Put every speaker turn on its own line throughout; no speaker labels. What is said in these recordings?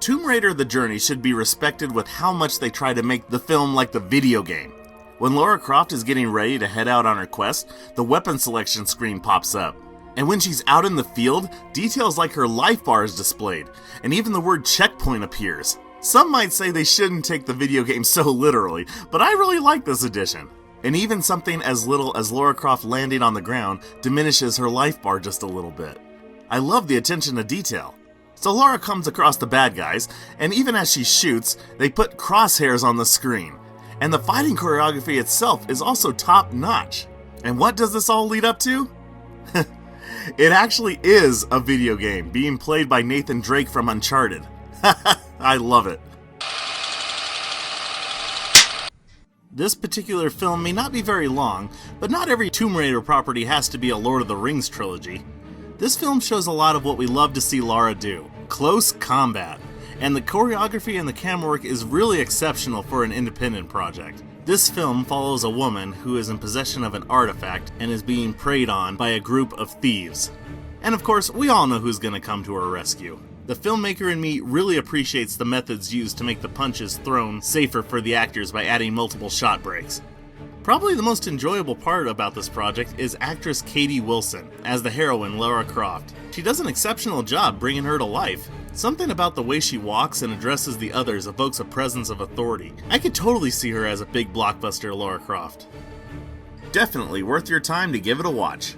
Tomb Raider: The Journey should be respected with how much they try to make the film like the video game. When Lara Croft is getting ready to head out on her quest, the weapon selection screen pops up. And when she's out in the field, details like her life bar is displayed, and even the word checkpoint appears. Some might say they shouldn't take the video game so literally, but I really like this addition. And even something as little as Lara Croft landing on the ground diminishes her life bar just a little bit. I love the attention to detail. So Lara comes across the bad guys, and even as she shoots, they put crosshairs on the screen. And the fighting choreography itself is also top notch. And what does this all lead up to? It actually is a video game being played by Nathan Drake from Uncharted. I love it. This particular film may not be very long, but not every Tomb Raider property has to be a Lord of the Rings trilogy. This film shows a lot of what we love to see Lara do: close combat. And the choreography and the camera work is really exceptional for an independent project. This film follows a woman who is in possession of an artifact and is being preyed on by a group of thieves. And of course, we all know who's gonna come to her rescue. The filmmaker in me really appreciates the methods used to make the punches thrown safer for the actors by adding multiple shot breaks. Probably the most enjoyable part about this project is actress KateWilson as the heroine Lara Croft. She does an exceptional job bringing her to life. Something about the way she walks and addresses the others evokes a presence of authority. I could totally see her as a big blockbuster Lara Croft. Definitely worth your time to give it a watch.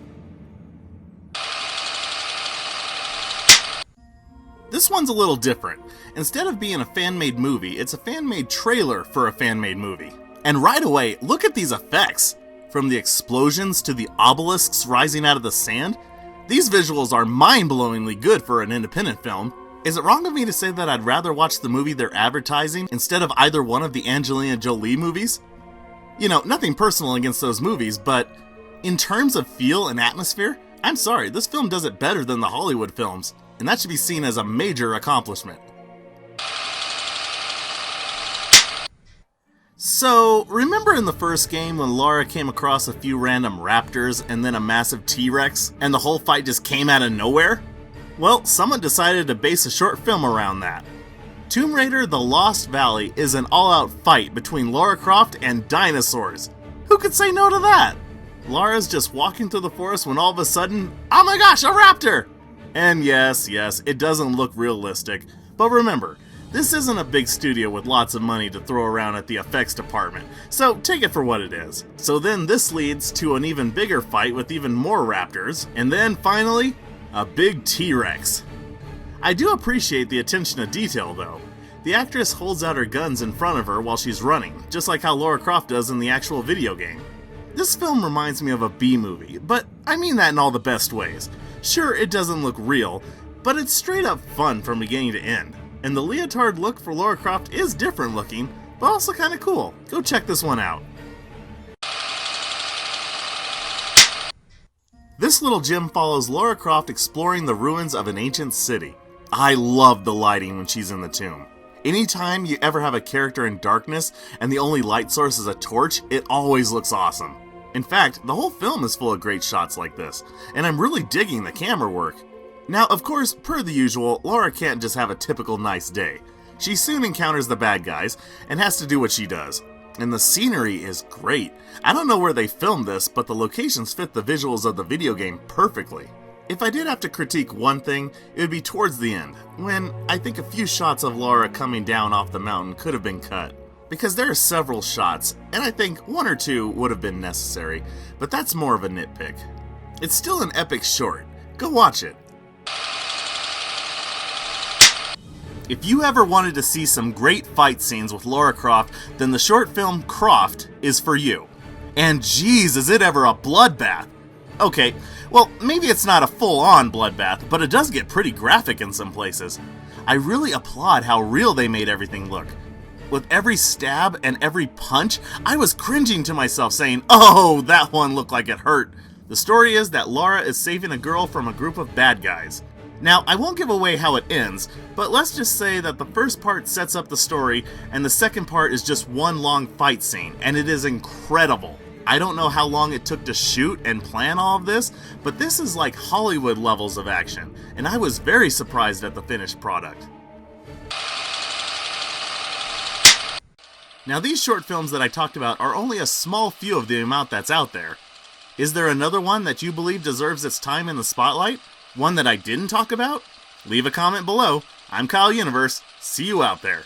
This one's a little different. Instead of being a fan-made movie, it's a fan-made trailer for a fan-made movie. And right away, look at these effects! From the explosions to the obelisks rising out of the sand, these visuals are mind-blowingly good for an independent film. Is it wrong of me to say that I'd rather watch the movie they're advertising instead of either one of the Angelina Jolie movies? You know, nothing personal against those movies, but in terms of feel and atmosphere, I'm sorry, this film does it better than the Hollywood films, and that should be seen as a major accomplishment. So, remember in the first game when Lara came across a few random raptors and then a massive T-Rex, and the whole fight just came out of nowhere? Well, someone decided to base a short film around that. Tomb Raider: The Lost Valley is an all-out fight between Lara Croft and dinosaurs. Who could say no to that? Lara's just walking through the forest when all of a sudden, oh my gosh, a raptor! And yes, it doesn't look realistic, but remember, this isn't a big studio with lots of money to throw around at the effects department, so take it for what it is. So then this leads to an even bigger fight with even more raptors, and then finally, a big T-Rex. I do appreciate the attention to detail though. The actress holds out her guns in front of her while she's running, just like how Lara Croft does in the actual video game. This film reminds me of a B-movie, but I mean that in all the best ways. Sure, it doesn't look real, but it's straight up fun from beginning to end. And the leotard look for Lara Croft is different looking, but also kinda cool. Go check this one out. This little gem follows Lara Croft exploring the ruins of an ancient city. I love the lighting when she's in the tomb. Anytime you ever have a character in darkness and the only light source is a torch, it always looks awesome. In fact, the whole film is full of great shots like this, and I'm really digging the camera work. Now, of course, per the usual, Lara can't just have a typical nice day. She soon encounters the bad guys and has to do what she does. And the scenery is great. I don't know where they filmed this, but the locations fit the visuals of the video game perfectly. If I did have to critique one thing, it would be towards the end, when I think a few shots of Lara coming down off the mountain could have been cut. Because there are several shots, and I think one or two would have been necessary, but that's more of a nitpick. It's still an epic short. Go watch it. If you ever wanted to see some great fight scenes with Lara Croft, then the short film Croft is for you. And geez, is it ever a bloodbath! Okay, well, maybe it's not a full-on bloodbath, but it does get pretty graphic in some places. I really applaud how real they made everything look. With every stab and every punch, I was cringing to myself saying, oh, that one looked like it hurt. The story is that Lara is saving a girl from a group of bad guys. Now, I won't give away how it ends, but let's just say that the first part sets up the story, and the second part is just one long fight scene, and it is incredible. I don't know how long it took to shoot and plan all of this, but this is like Hollywood levels of action, and I was very surprised at the finished product. Now these short films that I talked about are only a small few of the amount that's out there. Is there another one that you believe deserves its time in the spotlight? One that I didn't talk about? Leave a comment below. I'm KyleUniverse. See you out there.